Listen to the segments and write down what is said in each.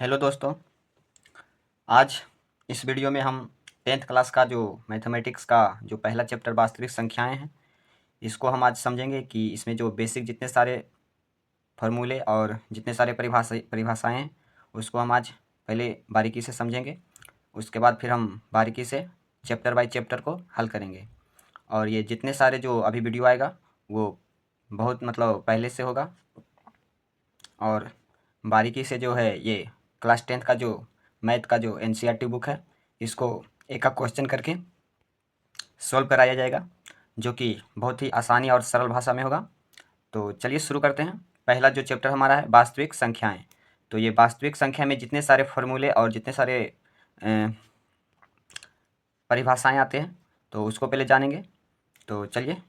Hello दोस्तों। आज इस वीडियो में हम 10th क्लास का जो मैथमेटिक्स का जो पहला चैप्टर वास्तविक संख्याएं हैं, इसको हम आज समझेंगे कि इसमें जो बेसिक जितने सारे फार्मूले और जितने सारे परिभाषाएं हैं, उसको हम आज पहले बारीकी से समझेंगे। उसके बाद फिर हम बारीकी से चैप्टर बाय चैप्टर को हल करेंगे। और ये जितने सारे जो अभी वीडियो आएगा वो बहुत मतलब पहले से होगा, और बारीकी से जो है ये क्लास 10th का जो मैथ का जो एनसीईआरटी बुक है, इसको एक एक क्वेश्चन करके सॉल्व कराया जाएगा, जो कि बहुत ही आसानी और सरल भाषा में होगा। तो चलिए शुरू करते हैं। पहला जो चैप्टर हमारा है वास्तविक संख्याएं। तो ये वास्तविक संख्या में जितने सारे फॉर्मूले और जितने सारे परिभाषाएं आते हैं, तो उसको पहले जानेंगे। तो चलिए,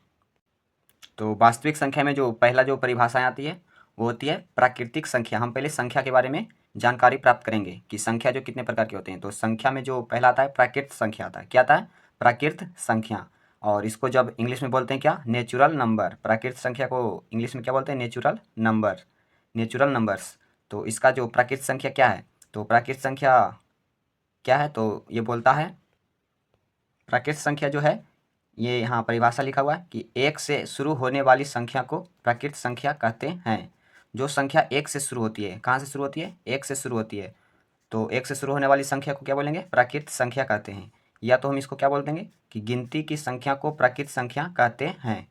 तो वास्तविक संख्या में जो पहला जो परिभाषाएं आती है वो होती है प्राकृतिक संख्या। हम पहले संख्या के बारे में जानकारी प्राप्त करेंगे कि संख्या जो कितने प्रकार के होते हैं। तो संख्या में जो पहला आता है प्राकृत संख्या आता है। क्या आता है? प्राकृत संख्या। और इसको जब इंग्लिश में बोलते हैं क्या? Natural number. प्राकृत संख्या को इंग्लिश में क्या बोलते हैं? Natural number, natural numbers. तो इसका जो प्राकृत संख्या क्या है? तो प्राकृत संख्या क्या है? तो ये बोलता है प्राकृत संख्या जो है, ये यहाँ परिभाषा लिखा हुआ है कि एक से शुरू होने वाली संख्या को प्राकृत संख्या कहते हैं। जो संख्या एक से शुरू होती है, कहाँ से शुरू होती है? एक से शुरू होती है। तो एक से शुरू होने वाली संख्या को क्या बोलेंगे? प्राकृत संख्या कहते हैं। या तो हम इसको क्या बोल देंगे कि गिनती की संख्या को प्राकृत संख्या कहते हैं,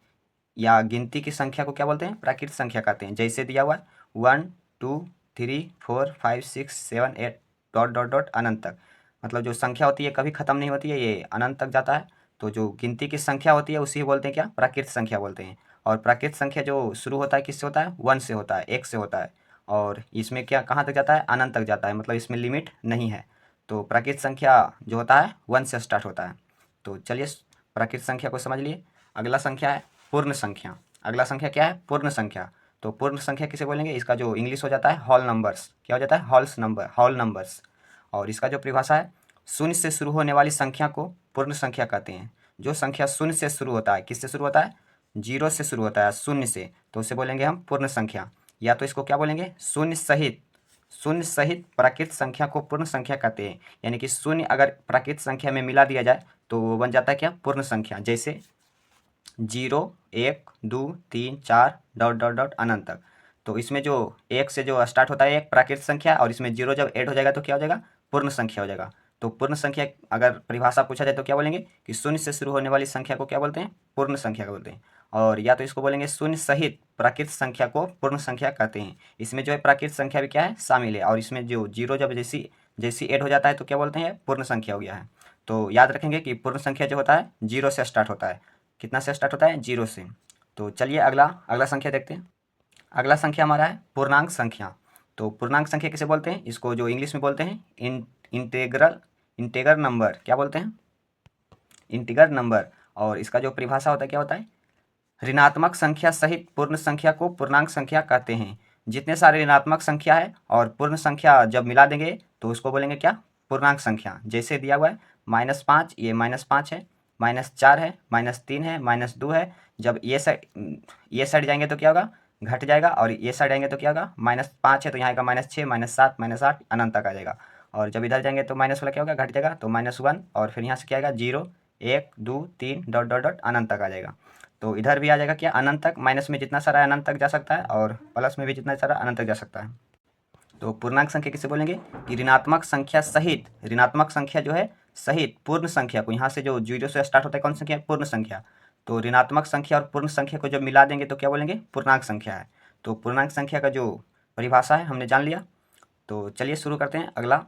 या गिनती की संख्या को क्या बोलते हैं? प्राकृत संख्या कहते हैं। जैसे दिया हुआ है 1 2 3 4 5 6 7 8 डॉट डॉट डॉट अनंत तक। मतलब जो संख्या होती है कभी ख़त्म नहीं होती है, ये अनंत तक जाता है। तो जो गिनती की संख्या होती है उसी बोलते हैं क्या? प्राकृत संख्या बोलते हैं। और प्राकृत संख्या जो शुरू होता है किससे होता है? 1 से होता है, एक से होता है। और इसमें क्या कहाँ तक जाता है? अनंत तक जाता है, मतलब इसमें लिमिट नहीं है। तो प्राकृत संख्या जो होता है 1 से स्टार्ट होता है। तो चलिए, प्राकृत संख्या को समझ लिए। अगला संख्या है पूर्ण संख्या। अगला संख्या क्या है? पूर्ण संख्या। तो पूर्ण संख्या किसे बोलेंगे? इसका जो इंग्लिश हो जाता है होल नंबर्स। क्या हो जाता है? Wholes number, whole numbers. और इसका जो परिभाषा है, शून्य से शुरू होने वाली संख्या को पूर्ण संख्या कहते हैं। जो संख्या शून्य से शुरू होता है, किससे शुरू होता है? जीरो से शुरू होता है, शून्य से, तो उसे बोलेंगे हम पूर्ण संख्या। या तो इसको क्या बोलेंगे? शून्य सहित, शून्य सहित प्राकृत संख्या को पूर्ण संख्या कहते हैं। यानी कि शून्य अगर प्राकृत संख्या में मिला दिया जाए तो वो बन जाता है क्या? पूर्ण संख्या। जैसे 0 1 2 3 4 डॉट डॉट डॉट अनंत तक। तो इसमें जो एक से जो स्टार्ट होता है एक प्राकृत संख्या, और इसमें 0 जब ऐड हो जाएगा तो क्या हो जाएगा? पूर्ण संख्या हो जाएगा। तो पूर्ण संख्या अगर परिभाषा पूछा जाए तो क्या बोलेंगे कि शून्य से शुरू होने वाली संख्या को क्या बोलते हैं? पूर्ण संख्या बोलते हैं। और या तो इसको बोलेंगे शून्य सहित प्राकृत संख्या को पूर्ण संख्या कहते हैं। इसमें जो है प्राकृत संख्या भी क्या है? शामिल है। और इसमें जो 0 जब जैसी जैसी ऐड हो जाता है तो क्या बोलते हैं? पूर्ण संख्या हो गया है। तो याद रखेंगे कि पूर्ण संख्या जो होता है 0 से स्टार्ट होता है। कितना से स्टार्ट होता है? 0 से। तो चलिए अगला अगला संख्या देखते हैं। अगला संख्या हमारा है पूर्णांक संख्या। तो पूर्णांक संख्या किसे बोलते हैं? इसको जो इंग्लिश में बोलते हैं इंटेग्रल, इंटेगर नंबर। क्या बोलते हैं? Integer number. और इसका जो परिभाषा होता है क्या होता है? ऋणात्मक संख्या सहित पूर्ण संख्या को पूर्णांक संख्या कहते हैं। जितने सारे ऋणात्मक संख्या है और पूर्ण संख्या जब मिला देंगे तो उसको बोलेंगे क्या? पूर्णांक संख्या। जैसे दिया हुआ है -5, ये -5 है, -4 है, -3 है, -2 है। जब ये साइड जाएंगे तो क्या होगा? घट जाएगा। और ये साइड आएंगे तो क्या होगा? -5 है तो यहाँ आएगा -6, -7, -8 अनंत तक आ जाएगा। और जब इधर जाएंगे तो माइनस वाला क्या होगा? घट जाएगा। तो -1, और फिर यहाँ से क्या आएगा? 0 1 2 3 डॉट डॉट डॉट अनंत तक आ जाएगा। तो इधर भी आ जाएगा क्या? अनंत तक। माइनस में जितना सारा अनंत तक जा सकता है, और प्लस में भी जितना सारा अनंत तक जा सकता है। तो पूर्णांक संख्या किसे बोलेंगे? कि ऋणात्मक संख्या सहित, ऋणात्मक संख्या जो है सहित पूर्ण संख्या को, यहाँ से जो 0 से स्टार्ट होता है कौन संख्या? पूर्ण संख्या। तो ऋणात्मक संख्या और पूर्ण संख्या को जब मिला देंगे तो क्या बोलेंगे? पूर्णांक संख्या है। तो पूर्णांक संख्या का जो परिभाषा है हमने जान लिया। तो चलिए शुरू करते हैं। अगला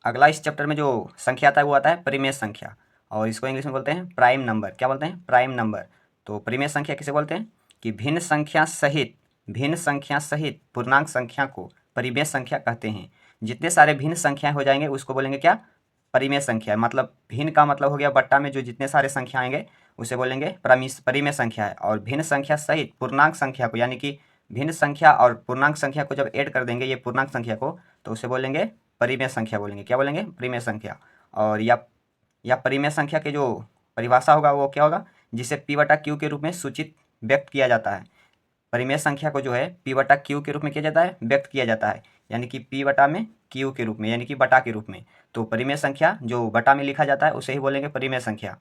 अगला इस चैप्टर में जो संख्या आता है वो आता है परिमेय संख्या। और इसको इंग्लिश में बोलते हैं प्राइम नंबर। क्या बोलते हैं? Prime number. तो परिमेय संख्या किसे बोलते हैं? कि भिन्न संख्या सहित, भिन्न संख्या सहित पूर्णांक संख्या को परिमेय संख्या कहते हैं। जितने सारे भिन्न संख्याएं हो जाएंगे उसको बोलेंगे क्या? परिमेय संख्या। मतलब भिन्न का मतलब हो गया बट्टा में जो जितने सारे संख्या आएंगे उसे बोलेंगे परिमेय संख्या है। और भिन्न संख्या सहित पूर्णांक संख्या को, यानी कि भिन्न संख्या और पूर्णांक संख्या को जब ऐड कर देंगे ये पूर्णांक संख्या को, तो उसे बोलेंगे परिमेय संख्या बोलेंगे। क्या बोलेंगे? परिमेय संख्या। और या परिमेय संख्या के जो परिभाषा होगा वो क्या होगा? जिसे P/Q के रूप में सूचित व्यक्त किया जाता है। परिमेय संख्या को जो है P/Q के रूप में किया जाता है, व्यक्त किया जाता है। यानी कि पी बटा में क्यू के रूप में, यानी कि बटा के रूप में। तो परिमेय संख्या जो बटा में लिखा जाता है उसे ही बोलेंगे परिमेय संख्या।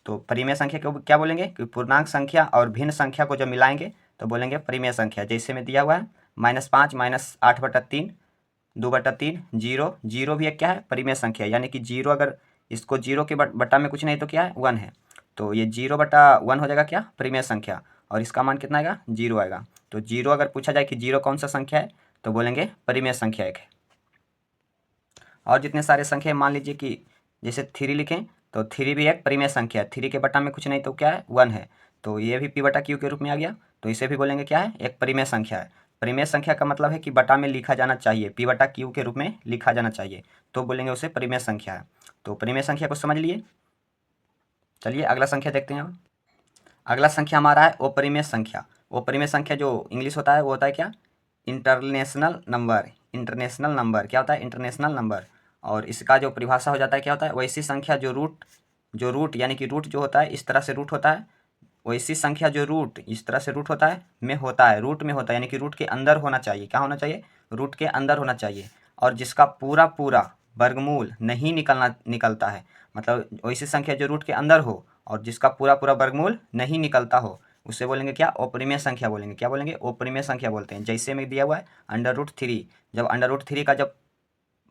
तो परिमेय संख्या को क्या बोलेंगे कि पूर्णांक संख्या और भिन्न संख्या को जब मिलाएंगे तो बोलेंगे परिमेय संख्या। जैसे में दिया हुआ है -5 -8/3 2/3 जीरो, जीरो भी एक क्या है परिमेय संख्या, यानी कि जीरो अगर इसको जीरो के बटा में कुछ नहीं तो क्या है 1 है, तो ये 0/1 हो जाएगा क्या परिमेय संख्या, और इसका मान कितना आएगा 0 आएगा। तो जीरो अगर पूछा जाए कि जीरो कौन सा संख्या है तो बोलेंगे परिमेय संख्या एक है। और जितने सारे संख्या मान लीजिए कि जैसे 3 लिखें तो 3 भी एक परिमेय संख्या है, 3 के बटा में कुछ नहीं तो क्या है 1 है, तो ये भी पी बटा क्यू के रूप में आ गया, तो इसे भी बोलेंगे क्या है एक परिमेय संख्या है। परिमेय संख्या का मतलब है कि बटा में लिखा जाना चाहिए, पी बटा क्यू के रूप में लिखा जाना चाहिए, तो बोलेंगे उसे परिमेय संख्या है। तो परिमेय संख्या को समझ लिए। चलिए अगला संख्या देखते हैं अब। अगला संख्या हमारा है अपरिमेय संख्या। अपरिमेय संख्या जो इंग्लिश होता है वो होता है क्या इंटरनेशनल नंबर। इंटरनेशनल नंबर क्या होता है इंटरनेशनल नंबर, और इसका जो परिभाषा हो जाता है क्या होता है वैसी संख्या जो रूट यानी कि रूट जो होता है इस तरह से रूट होता है, वैसी संख्या जो रूट इस तरह से रूट होता है में होता है, रूट में होता है, यानी कि रूट के अंदर होना चाहिए। क्या होना चाहिए रूट के अंदर होना चाहिए, और जिसका पूरा पूरा वर्गमूल नहीं निकलता है, मतलब वैसी संख्या जो रूट के अंदर हो और जिसका पूरा पूरा वर्गमूल नहीं निकलता हो उसे बोलेंगे क्या अपरिमेय संख्या बोलेंगे। क्या बोलेंगे अपरिमेय संख्या बोलते हैं। जैसे में दिया हुआ है √3, जब √3 का जब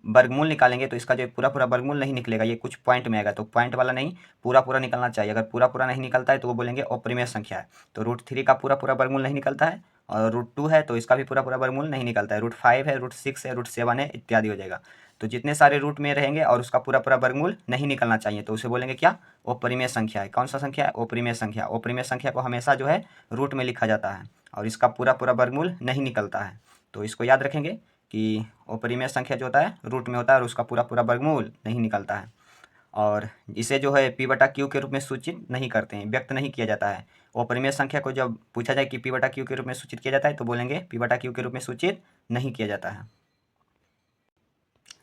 वर्गमूल निकालेंगे तो इसका जो पूरा पूरा वर्गमूल नहीं निकलेगा, ये कुछ पॉइंट में आएगा, तो पॉइंट वाला नहीं पूरा पूरा निकलना चाहिए। अगर पूरा पूरा नहीं निकलता है तो वो बोलेंगे अपरिमेय संख्या है। तो √3 का पूरा पूरा वर्गमूल नहीं निकलता है, और √2 है तो इसका भी पूरा पूरा वर्गमूल नहीं निकलता है, √5 है, √6 है, √7 है इत्यादि हो जाएगा। तो जितने सारे रूट में रहेंगे और उसका पूरा पूरा वर्गमूल नहीं निकलना चाहिए तो उसे बोलेंगे क्या अपरिमेय संख्या है। कौन सा संख्या है अपरिमेय संख्या। अपरिमेय संख्या को हमेशा जो है रूट में लिखा जाता है और इसका पूरा पूरा वर्गमूल नहीं निकलता है, तो इसको याद रखेंगे कि अपरिमेय संख्या जो होता है रूट में होता है और उसका पूरा पूरा वर्गमूल नहीं निकलता है, और इसे जो है पी बटा क्यू के रूप में सूचित नहीं करते हैं, व्यक्त नहीं किया जाता है। अपरिमेय संख्या को जब पूछा जाए कि पी बटा क्यू के रूप में सूचित किया जाता है तो बोलेंगे पी बटा क्यू के रूप में सूचित नहीं किया जाता है।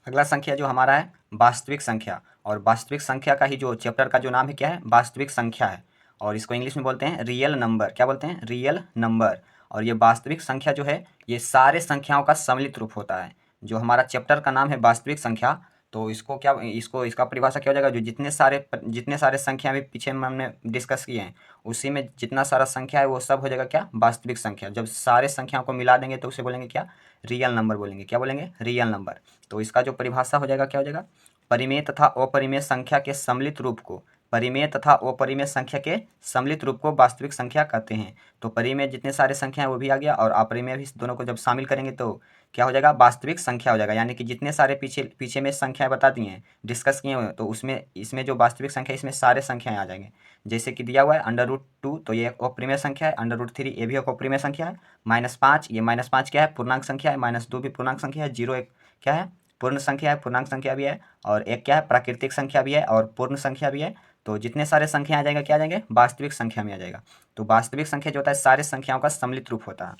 अगला संख्या जो हमारा है वास्तविक संख्या, और वास्तविक संख्या का ही जो चैप्टर का जो नाम है क्या है वास्तविक संख्या है, और इसको इंग्लिश में बोलते हैं रियल नंबर। क्या बोलते हैं रियल नंबर। और ये वास्तविक संख्या जो है ये सारे संख्याओं का सम्मिलित रूप होता है। जो हमारा चैप्टर का नाम है वास्तविक संख्या, तो इसको क्या इसका परिभाषा क्या हो जाएगा जो जितने सारे संख्या भी पीछे में हमने डिस्कस किए हैं उसी में जितना सारा संख्या है वो सब हो जाएगा क्या वास्तविक संख्या। जब सारे संख्याओं को मिला देंगे तो उसे बोलेंगे क्या रियल नंबर बोलेंगे। क्या बोलेंगे रियल नंबर। तो इसका जो परिभाषा हो जाएगा क्या हो जाएगा परिमेय तथा अपरिमेय संख्या के सम्मिलित रूप को, परिमेय तथा अपरिमेय संख्या के सम्मिलित रूप को वास्तविक संख्या कहते हैं। तो परिमेय जितने सारे संख्या है वो भी आ गया और अपरिमेय भी, दोनों को जब शामिल करेंगे तो क्या हो जाएगा वास्तविक संख्या हो जाएगा। यानी कि जितने सारे पीछे पीछे में संख्याएं बता दी हैं डिस्कस किए हुए तो उसमें इसमें जो वास्तविक संख्या इसमें सारे संख्याएं आ जाएंगे। जैसे कि दिया हुआ है √2 तो ये एक अपरिमेय संख्या है, √3 ये भी एक अपरिमेय संख्या है, -5 ये -5 क्या है पूर्णांक संख्या है, -2 भी पूर्णांक संख्या है, 0 एक क्या है पूर्ण संख्या है, पूर्णांक संख्या भी है, और एक क्या है प्राकृतिक संख्या भी है और पूर्ण संख्या भी है। तो जितने सारे संख्या आ जाएगा क्या आ जाएंगे वास्तविक संख्या में आ जाएगा। तो वास्तविक संख्या जो होता है सारे संख्याओं का सम्मिलित रूप होता है।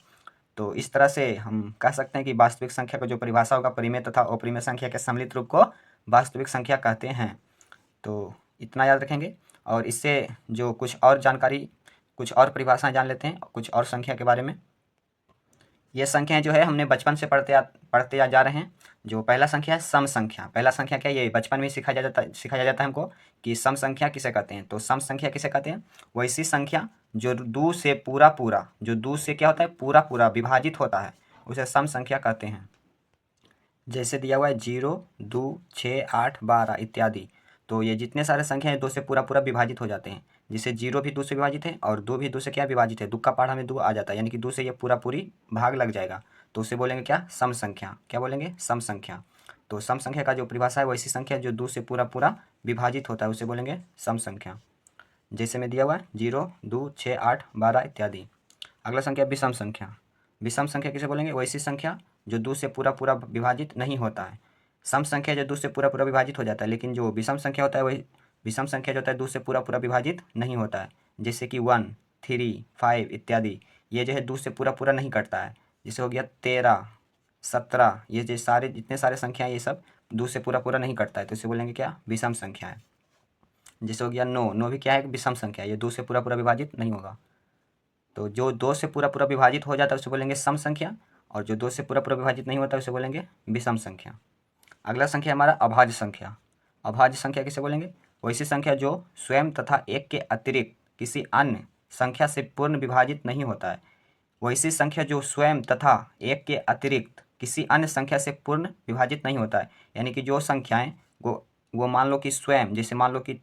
तो इस तरह से हम कह सकते हैं कि वास्तविक संख्या का जो परिभाषा होगा परिमेय तथा अपरिमेय संख्या के सम्मिलित रूप को वास्तविक संख्या कहते हैं। तो इतना याद रखेंगे, और इससे जो कुछ और जानकारी कुछ और परिभाषाएं जान लेते हैं कुछ और संख्या के बारे में। ये संख्याएं जो है हमने बचपन से पढ़ते जा रहे हैं। जो पहला संख्या है सम संख्या। पहला संख्या क्या है ये बचपन में सिखाया जाता है हमको कि सम संख्या किसे कहते हैं। तो सम संख्या किसे कहते हैं वैसी संख्या जो दो से पूरा जो दो से क्या होता है पूरा पूरा विभाजित होता है उसे सम संख्या कहते हैं। जैसे दिया हुआ है 0 2 6 8 12 इत्यादि। तो ये जितने सारे संख्या हैं 2 से पूरा पूरा विभाजित हो जाते हैं। जिसे 0 भी 2 से विभाजित है और 2 भी 2 से क्या विभाजित है, 2 का पहाड़ हमें 2 आ जाता है, यानी कि 2 से ये पूरा पूरी भाग लग जाएगा तो उसे बोलेंगे क्या सम संख्या। क्या बोलेंगे सम संख्या। तो सम संख्या का जो परिभाषा है वैसी संख्या जो 2 से पूरा पूरा विभाजित होता है उसे बोलेंगे सम संख्या। जैसे में दिया हुआ है 0 2 6 8 12 इत्यादि। अगला संख्या विषम संख्या। विषम संख्या किसे बोलेंगे वैसी संख्या जो 2 से पूरा पूरा विभाजित नहीं होता है। सम संख्या जो 2 से पूरा पूरा विभाजित हो जाता है, लेकिन जो विषम संख्या होता है वही विषम संख्या जो होता है 2 से पूरा पूरा विभाजित नहीं होता है। जैसे कि 1 3 5 इत्यादि। ये जो है 2 से पूरा पूरा नहीं कटता है। जैसे हो गया 13 17, ये जो सारे जितने सारे संख्या ये सब 2 से पूरा पूरा नहीं कटता है तो इसे बोलेंगे क्या विषम संख्या है। जैसे हो गया 9 9 भी क्या है विषम संख्या है, ये 2 से पूरा पूरा विभाजित नहीं होगा। तो जो 2 से पूरा पूरा विभाजित हो जाता है उसे बोलेंगे सम संख्या, और जो 2 से पूरा पूरा विभाजित नहीं होता उसे बोलेंगे विषम संख्या। अगला संख्या हमारा अभाज्य संख्या। अभाज्य संख्या किसे बोलेंगे? वैसी संख्या जो स्वयं तथा एक के अतिरिक्त किसी अन्य संख्या से पूर्ण विभाजित नहीं होता है। वैसी संख्या जो स्वयं तथा एक के अतिरिक्त किसी अन्य संख्या से पूर्ण विभाजित नहीं होता है, यानी कि जो संख्याएं वो मान लो कि स्वयं, जैसे मान लो कि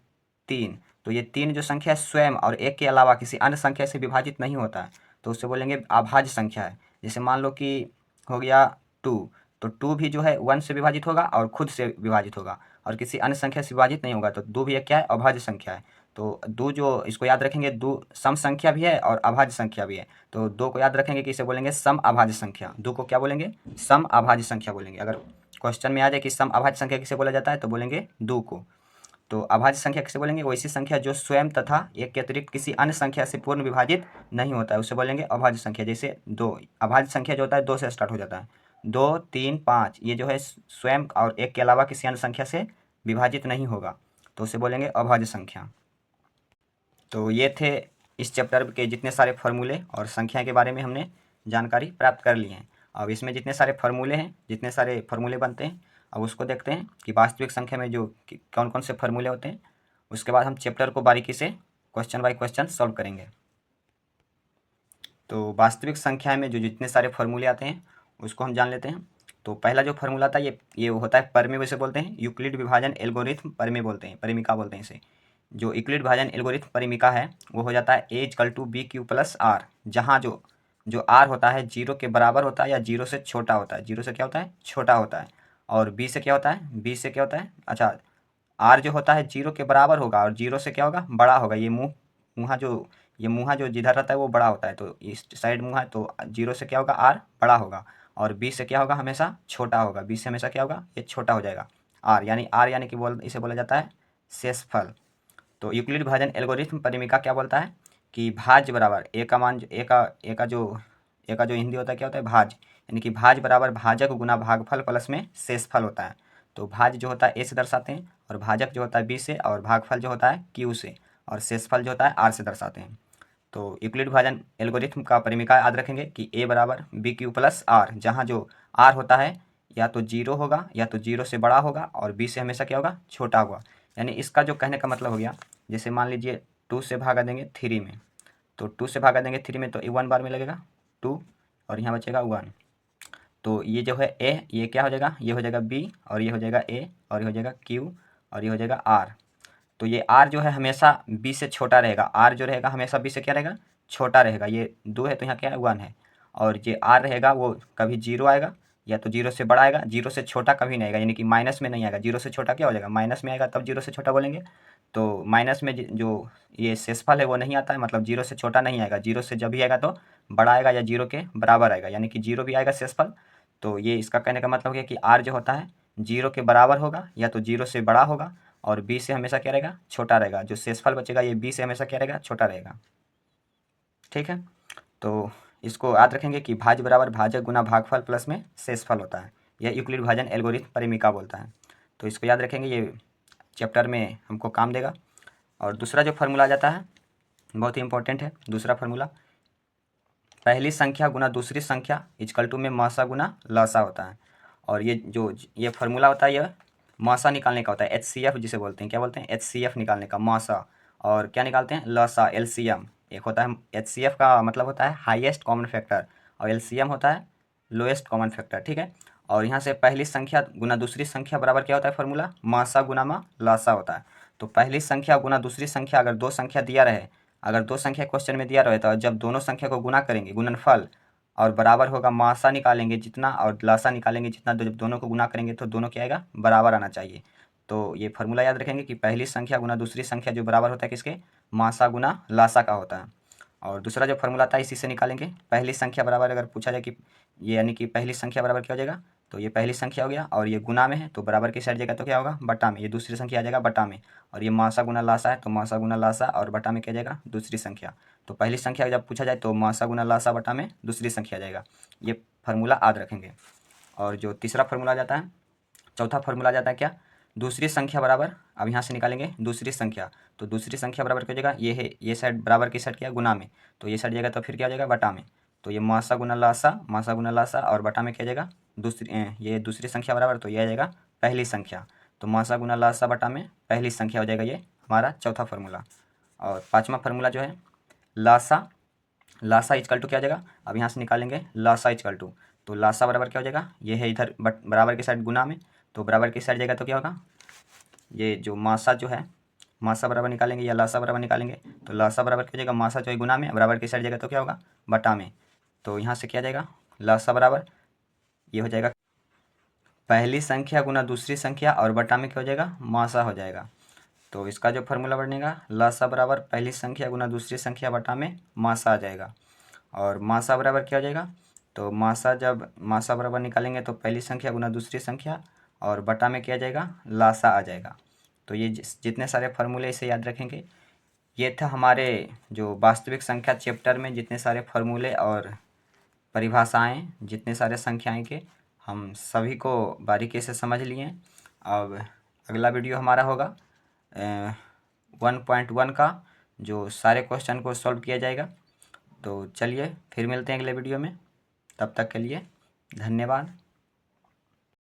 3, तो ये 3 जो संख्या स्वयं और एक के अलावा किसी अन्य संख्या से विभाजित नहीं होता है, तो उससे बोलेंगे अभाज्य संख्या है। जैसे मान लो कि हो गया 2, तो 2 भी जो है 1 से विभाजित होगा और खुद से विभाजित होगा और किसी अन्य संख्या से विभाजित नहीं होगा, तो 2 भी एक क्या है? अभाज्य संख्या है। तो 2 जो इसको याद रखेंगे, 2 सम संख्या भी है और अभाज्य संख्या भी है। तो 2 को याद रखेंगे कि इसे बोलेंगे सम अभाज्य संख्या। 2 को क्या बोलेंगे? सम अभाज्य संख्या बोलेंगे। अगर क्वेश्चन में आ जाए कि सम अभाज्य संख्या किसे बोला जाता है तो बोलेंगे 2 को। तो अभाज्य संख्या किसे बोलेंगे? वैसी संख्या जो स्वयं तथा एक के अतिरिक्त किसी अन्य संख्या से पूर्ण विभाजित नहीं होता है, उसे बोलेंगे अभाज्य संख्या। जैसे 2, अभाज्य संख्या जो होता है 2 से स्टार्ट हो जाता है। 2, 3, 5 ये जो है स्वयं और एक के अलावा किसी अन्य संख्या से विभाजित नहीं होगा, तो उसे बोलेंगे अभाज्य संख्या। तो ये थे इस चैप्टर के जितने सारे फॉर्मूले और संख्या के बारे में हमने जानकारी प्राप्त कर ली है। अब इसमें जितने सारे फॉर्मूले हैं, जितने सारे फॉर्मूले बनते हैं, अब उसको देखते हैं कि वास्तविक संख्या में जो कौन कौन से फॉर्मूले होते हैं। उसके बाद हम चैप्टर को बारीकी से क्वेश्चन बाय क्वेश्चन सॉल्व करेंगे। तो वास्तविक संख्या में जो जितने सारे फॉर्मूले आते हैं उसको हम जान लेते हैं। तो पहला जो फॉर्मूला था ये होता है परिमेय, वैसे बोलते हैं यूक्लिड विभाजन एल्गोरिथम परिमेय बोलते हैं, परिमिका बोलते हैं इसे। जो यूक्लिड विभाजन एल्गोरिथम परिमिका है वो हो जाता है a=bq + r, जहाँ जो r होता है 0 के बराबर होता है या 0 से छोटा होता है। 0 से क्या होता है? छोटा होता है। और b से क्या होता है? b से क्या होता है? अच्छा, r जो होता है 0 के बराबर होगा और 0 से क्या होगा? बड़ा होगा। ये मुँहा जो जिधर रहता है वो बड़ा होता है, तो इस साइड मुँहा है, तो 0 से क्या होगा? r बड़ा होगा और b से क्या होगा? हमेशा छोटा होगा। b से हमेशा क्या होगा? ये छोटा हो जाएगा। r यानी कि इसे बोला जाता है शेषफल। तो यूक्लिड विभाजन एल्गोरिथम परिमिका क्या बोलता है कि भाज्य बराबर ए का मान ए का जो हिंदी होता है क्या होता है? भाज्य, यानी कि भाज्य बराबर भाजक गुना भागफल प्लस में शेषफल होता है। तो भाज्य जो होता है ए से दर्शाते हैं और भाजक जो होता है बी से और भागफल जो होता है क्यू से और शेषफल जो होता है आर से दर्शाते हैं। तो यूक्लिड विभाजन एल्गोरिथम का परिमिका याद रखेंगे कि ए बराबर बी क्यू प्लस आर, जहाँ जो आर होता है या तो 0 होगा या तो 0 से बड़ा होगा और बी से हमेशा क्या होगा? छोटा होगा। यानी इसका जो कहने का मतलब हो गया, जैसे मान लीजिए 2 से भागा देंगे 3 में, तो 2 से भागा देंगे 3 में तो 1 बार में लगेगा 2 और यहाँ बचेगा 1। तो ये जो है ए, ये क्या हो जाएगा? ये हो जाएगा बी और ये हो जाएगा ए और ये हो जाएगा क्यू और ये हो जाएगा आर। तो ये आर जो है हमेशा बी से छोटा रहेगा। आर जो रहेगा हमेशा बी से क्या रहेगा? छोटा रहेगा। ये 2 है तो यहाँ क्या है? 1 है। और ये आर रहेगा वो कभी 0 आएगा या तो 0 से बड़ा आएगा, 0 से छोटा कभी नहीं आएगा, यानी कि माइनस में नहीं आएगा। 0 से छोटा क्या हो जाएगा? माइनस में आएगा, तब 0 से छोटा बोलेंगे। तो माइनस में जो ये शेषफल है वो नहीं आता है, मतलब 0 से छोटा नहीं आएगा। 0 से जब भी आएगा तो बड़ा आएगा या 0 के बराबर आएगा, यानी कि 0 भी आएगा शेषफल। तो ये इसका कहने का मतलब है कि आर जो होता है 0 के बराबर होगा या तो 0 से बड़ा होगा और बी से हमेशा क्या रहेगा? छोटा रहेगा। जो शेषफल बचेगा ये बी से हमेशा क्या रहेगा? छोटा रहेगा। ठीक है, तो इसको याद रखेंगे कि भाज्य बराबर भाजक गुना भागफल प्लस में शेषफल होता है। यह यूक्लिड विभाजन एल्गोरिथम परिमिका बोलता है। तो इसको याद रखेंगे, ये चैप्टर में हमको काम देगा। और दूसरा जो फार्मूला आ जाता है बहुत ही इंपॉर्टेंट है। दूसरा फार्मूला पहली संख्या गुना दूसरी संख्या इक्वल टू में मासा गुना लासा होता है। और ये फार्मूला होता है, यह मासा निकालने का होता है, HCF जिसे बोलते हैं। क्या बोलते हैं? HCF निकालने का, मासा। और क्या निकालते हैं? लासा, LCM। एक होता है HCF का मतलब होता है हाईएस्ट कॉमन फैक्टर और LCM होता है लोएस्ट कॉमन फैक्टर। ठीक है, और यहाँ से पहली संख्या गुना दूसरी संख्या बराबर क्या होता है? फार्मूला मासा गुना मा लासा होता है। तो पहली संख्या गुना दूसरी संख्या, अगर दो संख्या दिया रहे, अगर दो संख्या क्वेश्चन में दिया रहे तो जब दोनों संख्या को गुना करेंगे, गुणनफल, और बराबर होगा मासा निकालेंगे जितना और लासा निकालेंगे जितना, जब दोनों को गुना करेंगे तो दोनों क्या आएगा? बराबर आना चाहिए। तो ये फार्मूला याद रखेंगे कि पहली संख्या गुना दूसरी संख्या जो बराबर होता है किसके? मासा गुना लासा का होता है। और दूसरा जो फार्मूला था इसी से निकालेंगे। पहली संख्या बराबर अगर पूछा जाए कि ये, यानी कि पहली संख्या बराबर क्या हो जाएगा? तो ये पहली संख्या हो गया और ये गुना में है तो बराबर की साइड जाएगा तो क्या होगा? बटा में। ये दूसरी संख्या आ जाएगा बटा में। और ये मासा गुना लासा है तो मासा गुना लासा और बटा में क्या जाएगा? दूसरी संख्या। तो पहली संख्या जब पूछा जाए तो मासा गुना लासा बटा में दूसरी संख्या आ जाएगा। ये फार्मूला याद रखेंगे। और जो तीसरा फार्मूला आ जाता है, चौथा फार्मूला आ जाता है क्या? दूसरी संख्या बराबर, अब यहाँ से निकालेंगे दूसरी संख्या, तो दूसरी संख्या बराबर क्या हो जाएगा? ये है, ये साइड बराबर की साइड क्या है? गुना में, तो ये साइड जाएगा तो फिर क्या हो जाएगा? बटा में। तो ये मासा गुना लासा और बटा में क्या जाएगा ये दूसरी संख्या बराबर, तो ये आ जाएगा पहली संख्या। तो मासा गुना लासा बटा में पहली संख्या हो जाएगा, ये हमारा चौथा फार्मूला। और पाँचवा फार्मूला जो है लासा इजकल टू क्या हो जाएगा, अब यहाँ से निकालेंगे लासा इजकल टू, तो लासा बराबर क्या हो जाएगा, ये है इधर बराबर की साइड गुना में, तो बराबर की साइड जाएगा तो क्या होगा, ये जो मासा जो है मासा बराबर निकालेंगे या लासा बराबर निकालेंगे, तो लासा बराबर क्या हो जाएगा, मासा जो है गुना में, बराबर की साइड जाएगा तो क्या होगा, बटा में। तो यहाँ से क्या जाएगा, लासा बराबर ये हो जाएगा पहली संख्या गुना दूसरी संख्या और बटा में क्या हो जाएगा, मासा हो जाएगा। तो इसका जो फार्मूला बनेगा, लासा बराबर पहली संख्या गुना दूसरी संख्या बटा में मासा आ जाएगा। और मासा बराबर क्या हो जाएगा, तो जब मासा बराबर निकालेंगे तो पहली संख्या गुना दूसरी संख्या और बटा में क्या जाएगा, लासा आ जाएगा। तो ये जितने सारे फार्मूले इसे याद रखेंगे। ये था हमारे जो वास्तविक संख्या चैप्टर में जितने सारे फार्मूले और परिभाषाएं, जितने सारे संख्याएं के हम सभी को बारीकी से समझ लिए। अब अगला वीडियो हमारा होगा 1.1 का, जो सारे क्वेश्चन को सॉल्व किया जाएगा। तो चलिए फिर मिलते हैं अगले वीडियो में, तब तक के लिए धन्यवाद।